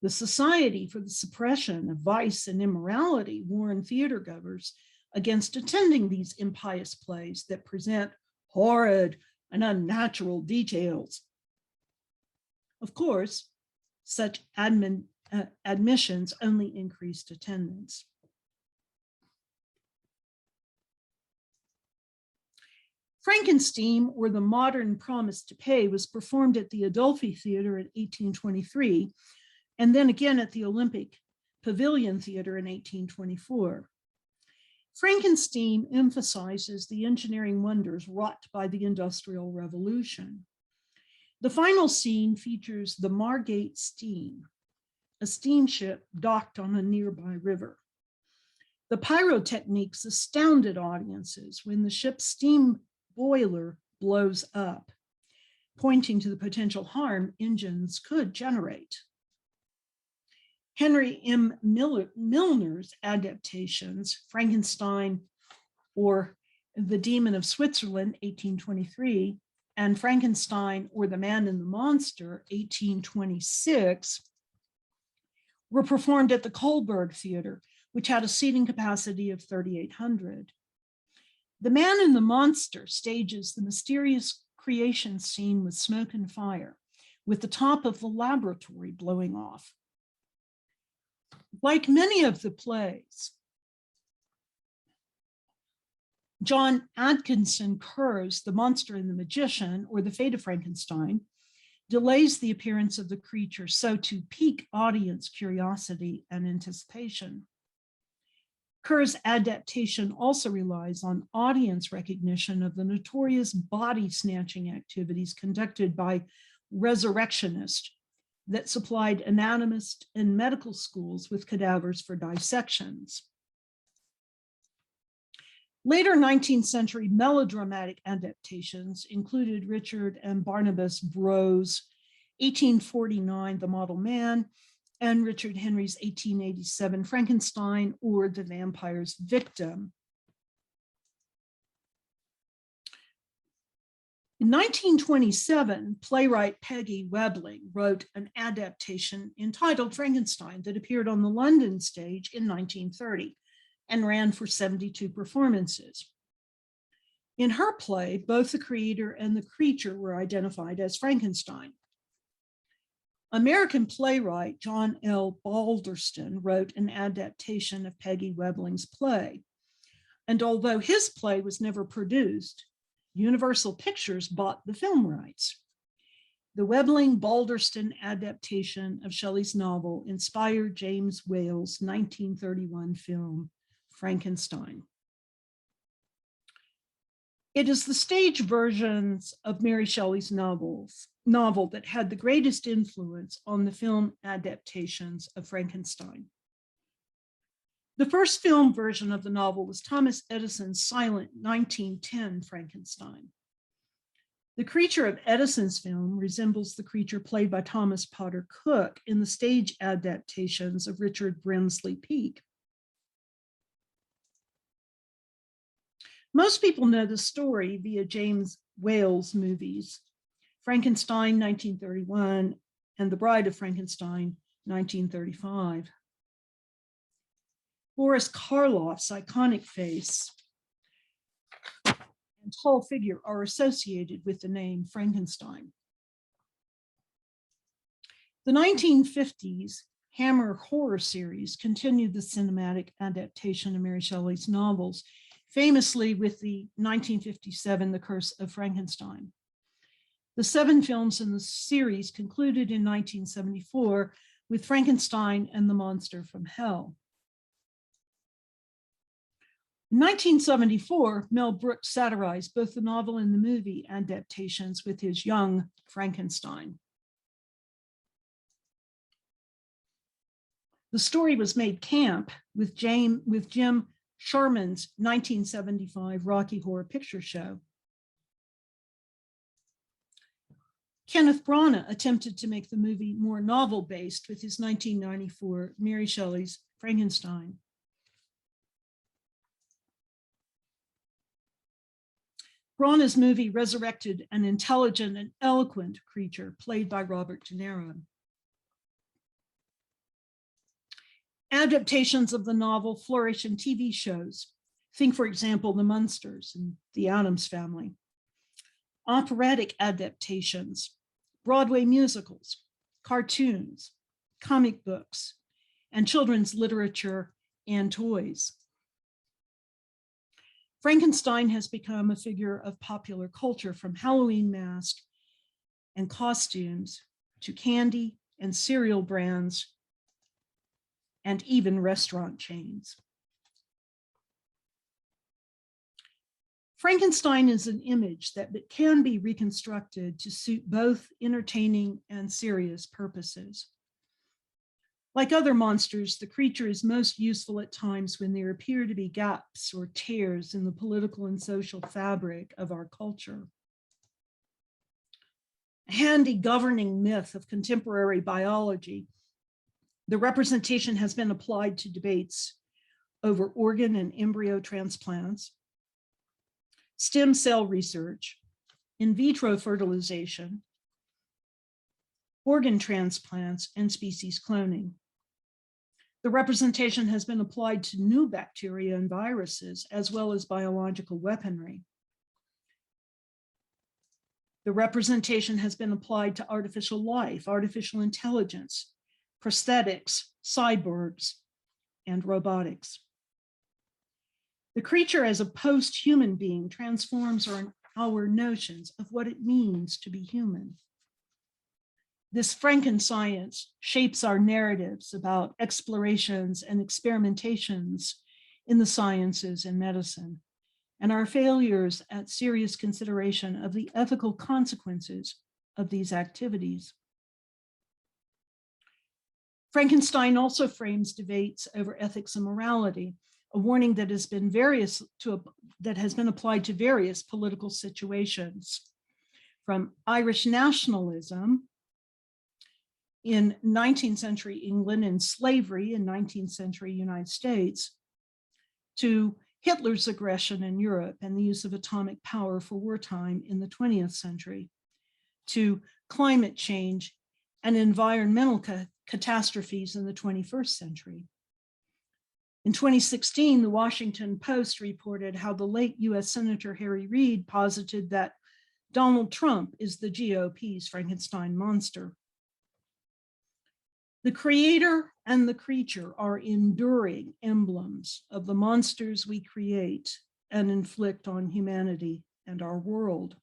The Society for the Suppression of Vice and Immorality warned theatergoers against attending these impious plays that present horrid and unnatural details. Of course, such admissions only increased attendance. Frankenstein, or the Modern Promise to Pay, was performed at the Adelphi Theater in 1823, and then again at the Olympic Pavilion Theater in 1824. Frankenstein emphasizes the engineering wonders wrought by the Industrial Revolution. The final scene features the Margate Steam, a steamship docked on a nearby river. The pyrotechnics astounded audiences when the ship's steam boiler blows up, pointing to the potential harm engines could generate. Henry M. Milner's adaptations, Frankenstein or The Demon of Switzerland, 1823, and Frankenstein or The Man and the Monster, 1826, were performed at the Kohlberg Theater, which had a seating capacity of 3,800. The Man and the Monster stages the mysterious creation scene with smoke and fire, with the top of the laboratory blowing off. Like many of the plays, John Atkinson Kerr's The Monster and the Magician, or The Fate of Frankenstein, delays the appearance of the creature so to pique audience curiosity and anticipation. Kerr's adaptation also relies on audience recognition of the notorious body snatching activities conducted by resurrectionists that supplied anatomists and medical schools with cadavers for dissections. Later 19th century melodramatic adaptations included Richard and Barnabas Bro's 1849 The Model Man and Richard Henry's 1887 Frankenstein or The Vampire's Victim. In 1927, playwright Peggy Webling wrote an adaptation entitled Frankenstein that appeared on the London stage in 1930 and ran for 72 performances. In her play, both the creator and the creature were identified as Frankenstein. American playwright John L. Balderston wrote an adaptation of Peggy Webling's play. And although his play was never produced, Universal Pictures bought the film rights. The Webling-Balderston adaptation of Shelley's novel inspired James Whale's 1931 film, Frankenstein. It is the stage versions of Mary Shelley's novel that had the greatest influence on the film adaptations of Frankenstein. The first film version of the novel was Thomas Edison's silent 1910 Frankenstein. The creature of Edison's film resembles the creature played by Thomas Potter Cook in the stage adaptations of Richard Brinsley Peake. Most people know the story via James Whale's movies, Frankenstein, 1931, and The Bride of Frankenstein, 1935. Boris Karloff's iconic face and tall figure are associated with the name Frankenstein. The 1950s Hammer horror series continued the cinematic adaptation of Mary Shelley's novels, famously with the 1957 The Curse of Frankenstein. The 7 films in the series concluded in 1974 with Frankenstein and the Monster from Hell. In 1974, Mel Brooks satirized both the novel and the movie adaptations with his Young Frankenstein. The story was made camp with Jim Sharman's 1975 Rocky Horror Picture Show. Kenneth Branagh attempted to make the movie more novel-based with his 1994 Mary Shelley's Frankenstein. Branagh's movie resurrected an intelligent and eloquent creature played by Robert De Niro. Adaptations of the novel flourish in TV shows. Think, for example, The Munsters and The Addams Family. Operatic adaptations, Broadway musicals, cartoons, comic books, and children's literature and toys. Frankenstein has become a figure of popular culture, from Halloween masks and costumes to candy and cereal brands and even restaurant chains. Frankenstein is an image that can be reconstructed to suit both entertaining and serious purposes. Like other monsters, the creature is most useful at times when there appear to be gaps or tears in the political and social fabric of our culture. A handy governing myth of contemporary biology, the representation has been applied to debates over organ and embryo transplants, stem cell research, in vitro fertilization, organ transplants, and species cloning. The representation has been applied to new bacteria and viruses, as well as biological weaponry. The representation has been applied to artificial life, artificial intelligence, prosthetics, cyborgs, and robotics. The creature as a post-human being transforms our notions of what it means to be human. This Frankenscience shapes our narratives about explorations and experimentations in the sciences and medicine, and our failures at serious consideration of the ethical consequences of these activities. Frankenstein also frames debates over ethics and morality, a warning that has been applied to various political situations, from Irish nationalism in 19th century England and slavery in 19th century United States, to Hitler's aggression in Europe and the use of atomic power for wartime in the 20th century, to climate change and environmental catastrophes in the 21st century. In 2016, the Washington Post reported how the late US Senator Harry Reid posited that Donald Trump is the GOP's Frankenstein monster. The creator and the creature are enduring emblems of the monsters we create and inflict on humanity and our world.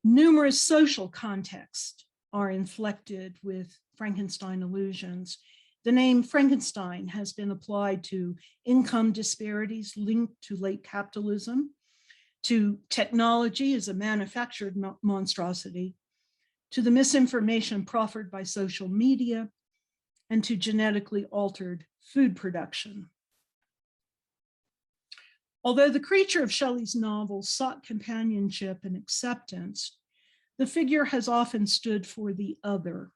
Numerous social contexts are inflected with Frankenstein allusions. The name Frankenstein has been applied to income disparities linked to late capitalism, to technology as a manufactured monstrosity, to the misinformation proffered by social media, and to genetically altered food production. Although the creature of Shelley's novels sought companionship and acceptance, the figure has often stood for the other,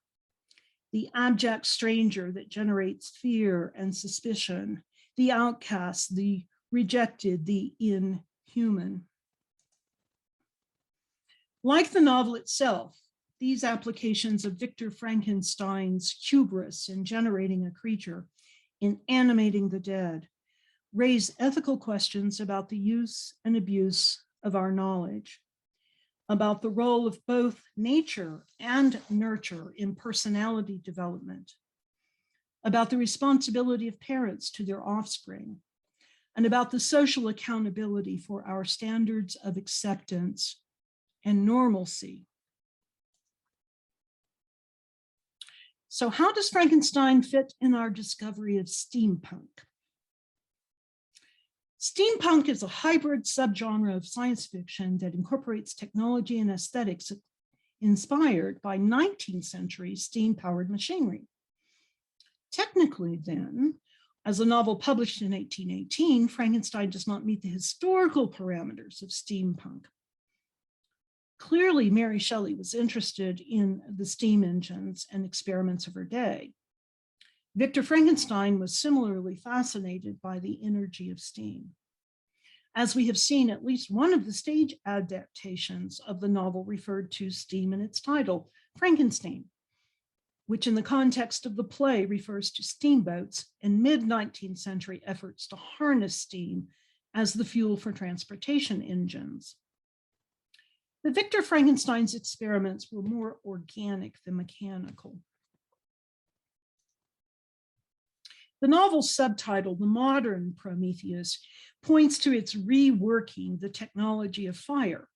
the abject stranger that generates fear and suspicion, the outcast, the rejected, the inhuman. Like the novel itself, these applications of Victor Frankenstein's hubris in generating a creature, in animating the dead, raise ethical questions about the use and abuse of our knowledge, about the role of both nature and nurture in personality development, about the responsibility of parents to their offspring, and about the social accountability for our standards of acceptance and normalcy. So how does Frankenstein fit in our discovery of steampunk? Steampunk is a hybrid subgenre of science fiction that incorporates technology and aesthetics inspired by 19th century steam-powered machinery. Technically then, as a novel published in 1818, Frankenstein does not meet the historical parameters of steampunk. Clearly, Mary Shelley was interested in the steam engines and experiments of her day. Victor Frankenstein was similarly fascinated by the energy of steam. as we have seen at least one of the stage adaptations of the novel referred to steam in its title, Frankenstein, which in the context of the play refers to steamboats and mid-19th century efforts to harness steam as the fuel for transportation engines. But Victor Frankenstein's experiments were more organic than mechanical. The novel's subtitle, The Modern Prometheus, points to its reworking the technology of fire,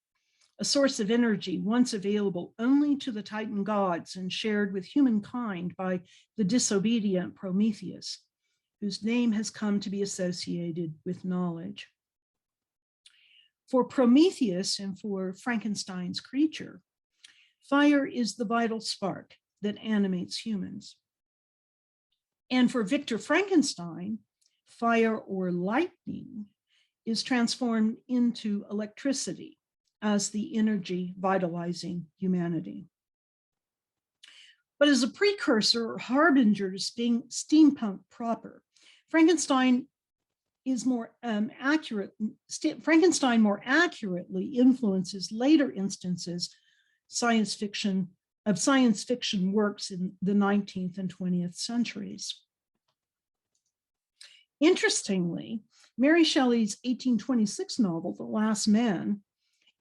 a source of energy once available only to the Titan gods and shared with humankind by the disobedient Prometheus, whose name has come to be associated with knowledge. For Prometheus and for Frankenstein's creature, fire is the vital spark that animates humans. And for Victor Frankenstein, fire or lightning is transformed into electricity as the energy vitalizing humanity. But as a precursor or harbinger to steampunk proper, Frankenstein more accurately influences later instances science fiction works in the 19th and 20th centuries. Interestingly, Mary Shelley's 1826 novel, The Last Man,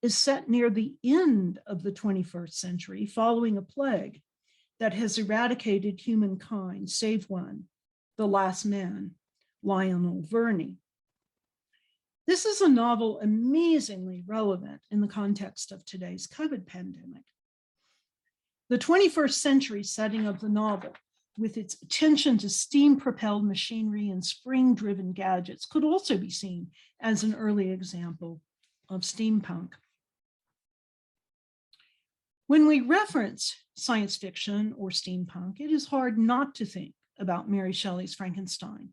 is set near the end of the 21st century following a plague that has eradicated humankind, save one, the last man, Lionel Verney. This is a novel amazingly relevant in the context of today's COVID pandemic. The 21st century setting of the novel, with its attention to steam-propelled machinery and spring-driven gadgets, could also be seen as an early example of steampunk. When we reference science fiction or steampunk, it is hard not to think about Mary Shelley's Frankenstein,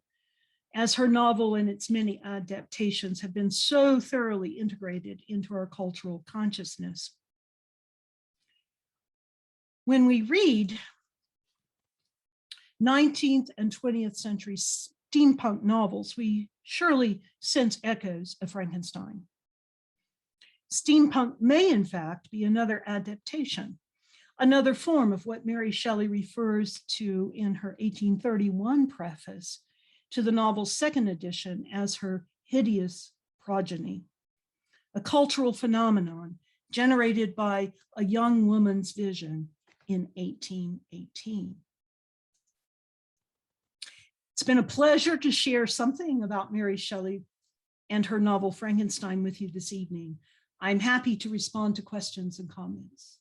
as her novel and its many adaptations have been so thoroughly integrated into our cultural consciousness. When we read 19th and 20th century steampunk novels, we surely sense echoes of Frankenstein. Steampunk may, in fact, be another adaptation, another form of what Mary Shelley refers to in her 1831 preface to the novel's second edition as her hideous progeny, a cultural phenomenon generated by a young woman's vision in 1818. It's been a pleasure to share something about Mary Shelley and her novel Frankenstein with you this evening. I'm happy to respond to questions and comments.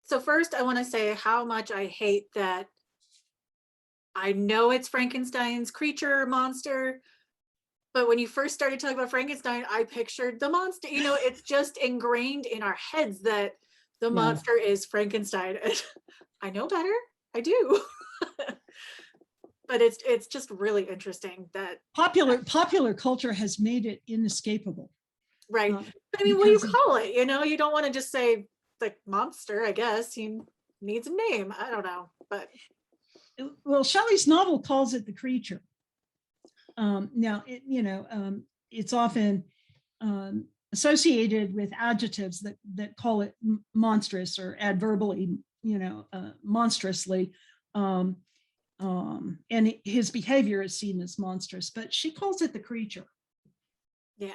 So first, I want to say how much I hate that I know it's Frankenstein's creature monster, but when you first started talking about Frankenstein, I pictured the monster. You know, it's just ingrained in our heads that the monster is Frankenstein. I know better. I do. But it's just really interesting that
popular culture has made it inescapable.
Right. But I mean, what do you call it? You know, you don't want to just say the monster, I guess. He needs a name. I don't know. But
well, Shelley's novel calls it the creature. Now, it's often associated with adjectives that call it monstrous or adverbally, monstrously. And his behavior is seen as monstrous, but she calls it the creature.
Yeah.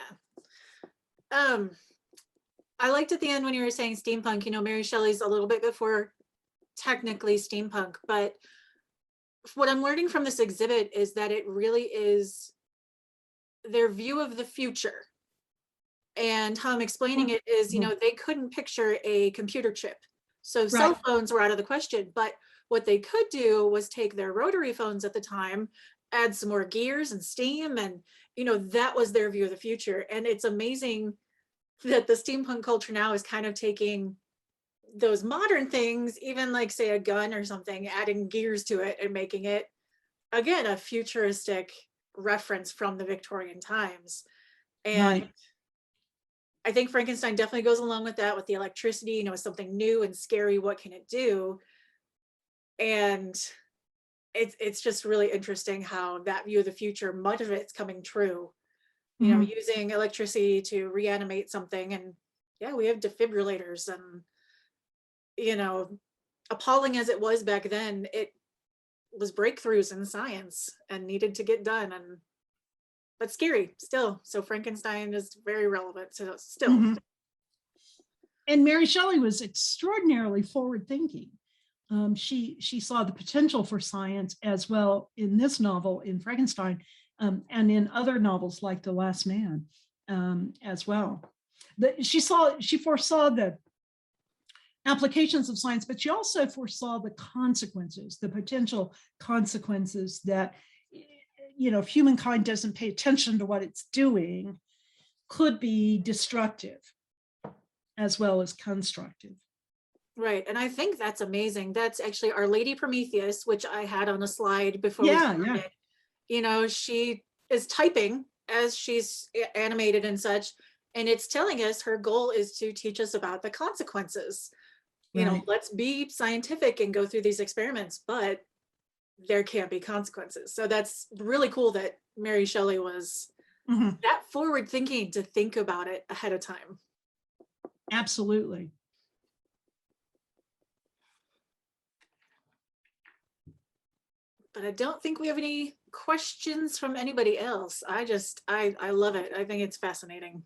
I liked at the end when you were saying steampunk, you know, Mary Shelley's a little bit before technically steampunk, but what I'm learning from this exhibit is that it really is their view of the future. And how I'm explaining it is, you know, they couldn't picture a computer chip. So cell phones were out of the question, but what they could do was take their rotary phones at the time, add some more gears and steam, and, you know, that was their view of the future. And it's amazing that the steampunk culture now is kind of taking those modern things, even like say a gun or something, adding gears to it and making it, again, a futuristic reference from the Victorian times. And I think Frankenstein definitely goes along with that, with the electricity, you know, something new and scary. What can it do? And it's just really interesting how that view of the future, much of it's coming true. You know, using electricity to reanimate something, and yeah, we have defibrillators, and you know, appalling as it was back then, it was breakthroughs in science and needed to get done, and but scary still. So Frankenstein is very relevant still.
And Mary Shelley was extraordinarily forward-thinking. She saw the potential for science as well in this novel, in Frankenstein, and in other novels like The Last Man as well. She foresaw the applications of science, but she also foresaw the consequences, the potential consequences that, you know, if humankind doesn't pay attention to what it's doing, could be destructive as well as constructive.
Right, and I think that's amazing. That's actually Our Lady Prometheus, which I had on a slide before we started. You know, she is typing as she's animated and such, and it's telling us her goal is to teach us about the consequences. You know, let's be scientific and go through these experiments, but there can't be consequences. So that's really cool that Mary Shelley was that forward thinking to think about it ahead of time.
Absolutely.
But I don't think we have any questions from anybody else. I love it. I think it's fascinating.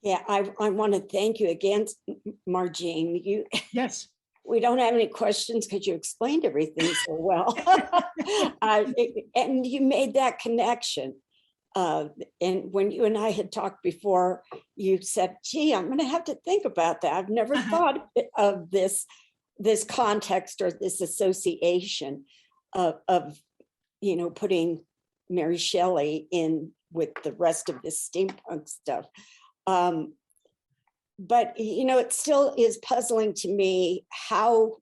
Yeah, I want to thank you again, Marjean.
Yes.
We don't have any questions because you explained everything so well. And you made that connection. And when you and I had talked before, you said, gee, I'm going to have to think about that. I've never thought of this context or this association of you know, putting Mary Shelley in with the rest of this steampunk stuff. But, you know, it still is puzzling to me how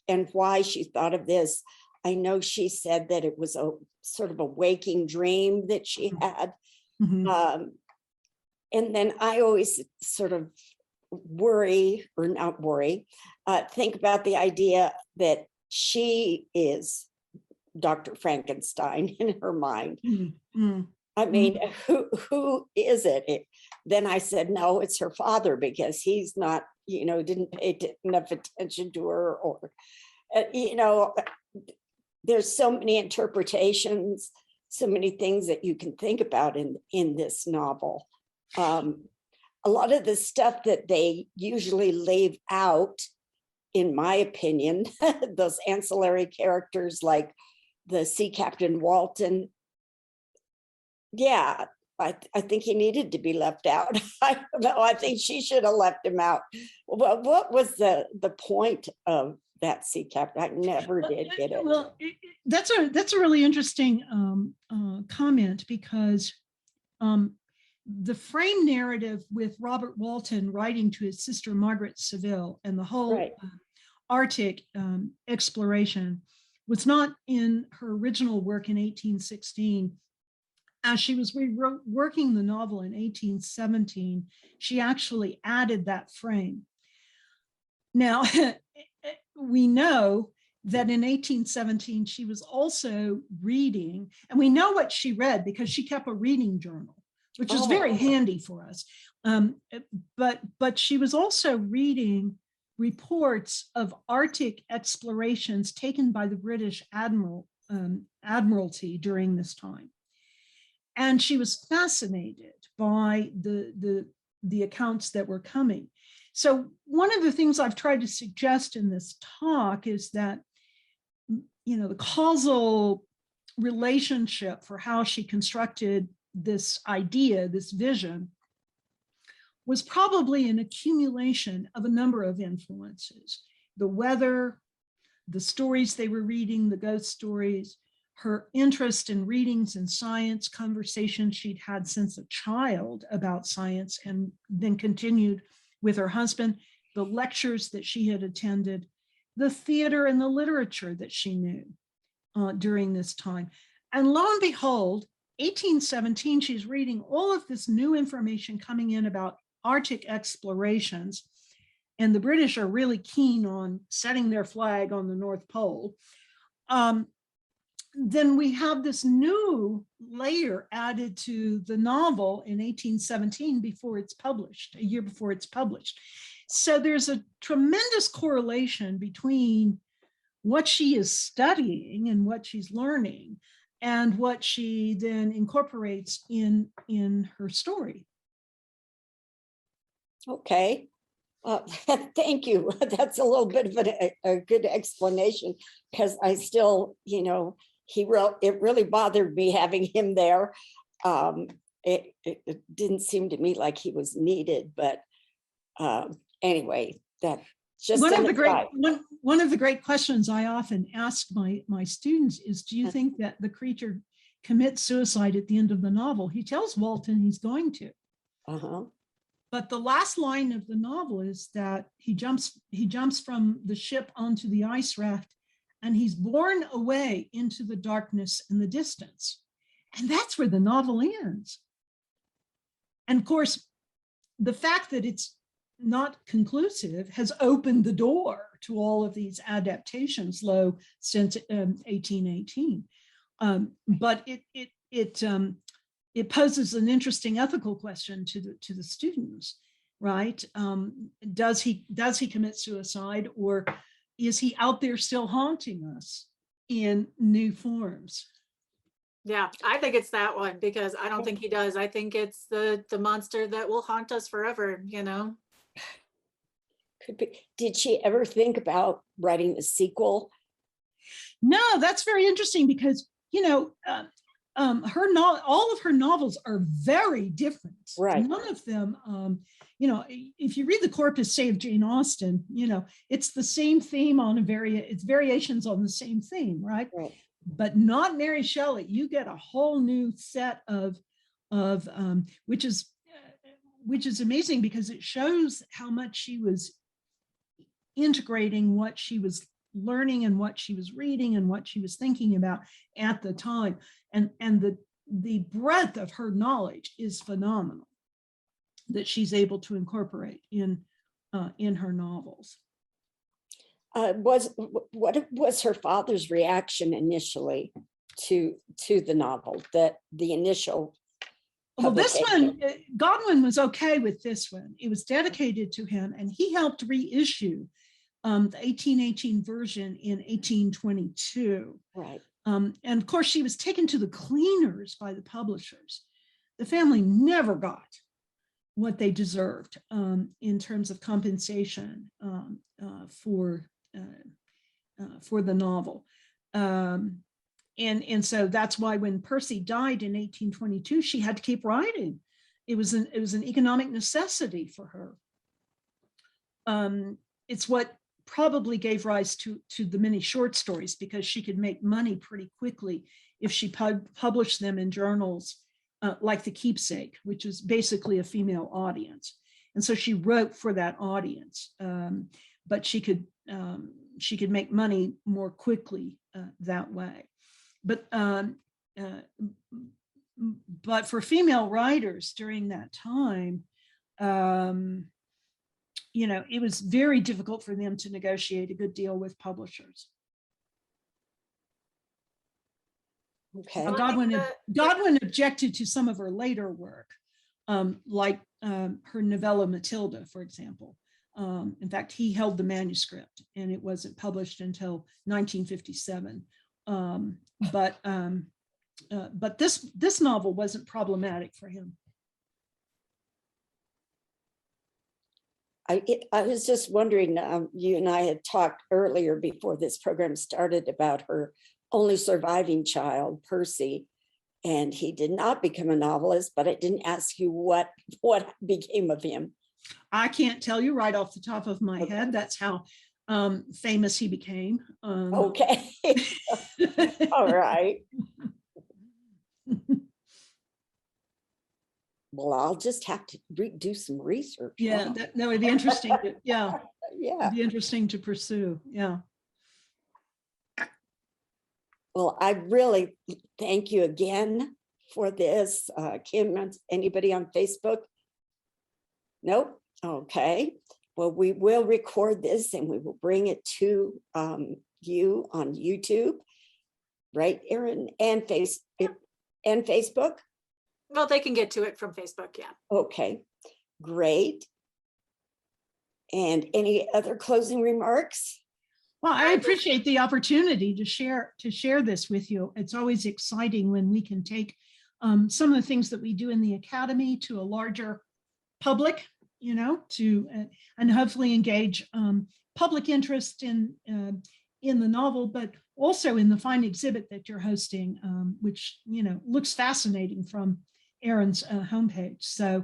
and why she thought of this. I know she said that it was a sort of a waking dream that she had. And then I always sort of worry, or not worry, think about the idea that she is Dr. Frankenstein in her mind. I mean, who is it? Then I said, no, it's her father, because he's not, you know, didn't pay enough attention to her, or, you know, there's so many interpretations, so many things that you can think about in this novel. A lot of the stuff that they usually leave out, in my opinion, those ancillary characters like the Sea Captain Walton, yeah, I think he needed to be left out. I don't know. I think she should have left him out. Well, what was the point of that sea captain? I never did get it.
Well, that's a really interesting comment, because the frame narrative with Robert Walton writing to his sister Margaret Seville and the whole Arctic exploration was not in her original work in 1816. As she was reworking the novel in 1817, she actually added that frame. Now, we know that in 1817, she was also reading, and we know what she read because she kept a reading journal, which is very handy for us. But she was also reading reports of Arctic explorations taken by the British Admiralty during this time. And she was fascinated by the accounts that were coming. So one of the things I've tried to suggest in this talk is that, you know, the causal relationship for how she constructed this idea, this vision, was probably an accumulation of a number of influences: the weather, the stories they were reading, the ghost stories, her interest in readings and science, conversations she'd had since a child about science and then continued with her husband, the lectures that she had attended, the theater and the literature that she knew during this time. And lo and behold, 1817, she's reading all of this new information coming in about Arctic explorations. And the British are really keen on setting their flag on the North Pole. then we have this new layer added to the novel in 1817 before it's published, a year before it's published. So there's a tremendous correlation between what she is studying and what she's learning and what she then incorporates in her story.
Okay. Thank you. That's a little bit of a good explanation, because I still, it really bothered me having him there. It didn't seem to me like he was needed, but anyway, that just
one of the great questions I often ask my students is, do you think that the creature commits suicide at the end of the novel? He tells Walton he's going to. But the last line of the novel is that he jumps from the ship onto the ice raft, and he's borne away into the darkness and the distance. And that's where the novel ends. And of course, the fact that it's not conclusive has opened the door to all of these adaptations, since 1818. But it poses an interesting ethical question to the students, right? Does he commit suicide, or is he out there still haunting us in new forms?
Yeah, I think it's that one, because I don't think he does. I think it's the monster that will haunt us forever,
Could be. Did she ever think about writing a sequel?
No, that's very interesting, because all of her novels are very different.
Right.
None of them, if you read the corpus, say, of Jane Austen, it's the same theme it's variations on the same theme, right? But not Mary Shelley. You get a whole new set of which is amazing, because it shows how much she was integrating what she was learning and what she was reading and what she was thinking about at the time. And the breadth of her knowledge is phenomenal, that she's able to incorporate in her novels.
What was her father's reaction initially to the novel, the initial?
Well, this one, Godwin was okay with this one. It was dedicated to him, and he helped reissue the 1818 version in 1822.
Right.
And of course, she was taken to the cleaners by the publishers. The family never got what they deserved in terms of compensation for the novel. And so that's why when Percy died in 1822, she had to keep writing. It was an economic necessity for her. It's what probably gave rise to the many short stories, because she could make money pretty quickly if she published them in journals like The Keepsake, which is basically a female audience. And so she wrote for that audience, but she could make money more quickly that way. But for female writers during that time, it was very difficult for them to negotiate a good deal with publishers.
Okay.
Godwin objected to some of her later work, like her novella Matilda, for example. In fact, he held the manuscript, and it wasn't published until 1957. But this novel wasn't problematic for him.
I was just wondering, you and I had talked earlier before this program started about her only surviving child, Percy, and he did not become a novelist, but I didn't ask you what became of him.
I can't tell you right off the top of my head. That's how famous he became.
Okay. All right. Well, I'll just have to do some research.
Yeah, that would be interesting. Yeah.
It'd
be interesting to pursue. Yeah.
Well, I really thank you again for this. Kim, anybody on Facebook? Nope. Okay. Well, we will record this and we will bring it to you on YouTube, right, Erin, and Facebook?
Well, they can get to it from Facebook, yeah.
Okay, great. And any other closing remarks?
Well, I appreciate the opportunity to share this with you. It's always exciting when we can take some of the things that we do in the academy to a larger public, you know, and hopefully engage public interest in the novel, but also in the fine exhibit that you're hosting, which, you know, looks fascinating from Erin's homepage. So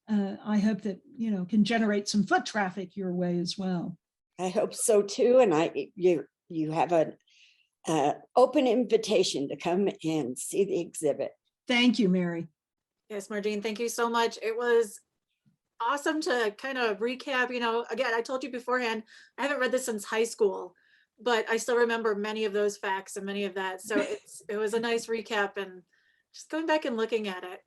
I hope that, you know, can generate some foot traffic your way as well.
I hope so too. And you have an open invitation to come and see the exhibit.
Thank you, Mary.
Yes, Marjean, thank you so much. It was awesome to kind of recap. You know, again, I told you beforehand, I haven't read this since high school, but I still remember many of those facts and many of that. So it was a nice recap and just going back and looking at it.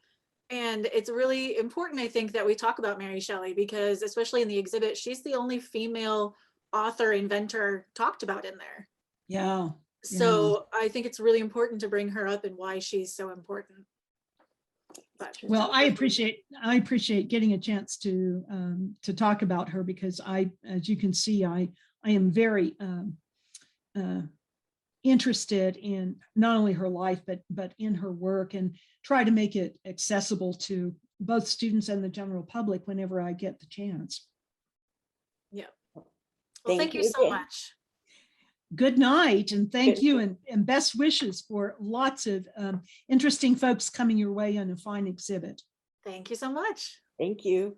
And it's really important, I think, that we talk about Mary Shelley, because especially in the exhibit, she's the only female author, inventor talked about in there.
Yeah.
So I think it's really important to bring her up and why she's so important. But,
well, I appreciate getting a chance to talk about her, because as you can see, I am very interested in not only her life, but in her work, and try to make it accessible to both students and the general public whenever I get the chance.
Yeah. Well, thank you so much.
Good night, and thank you, and best wishes for lots of interesting folks coming your way on a fine exhibit.
Thank you so much.
Thank you.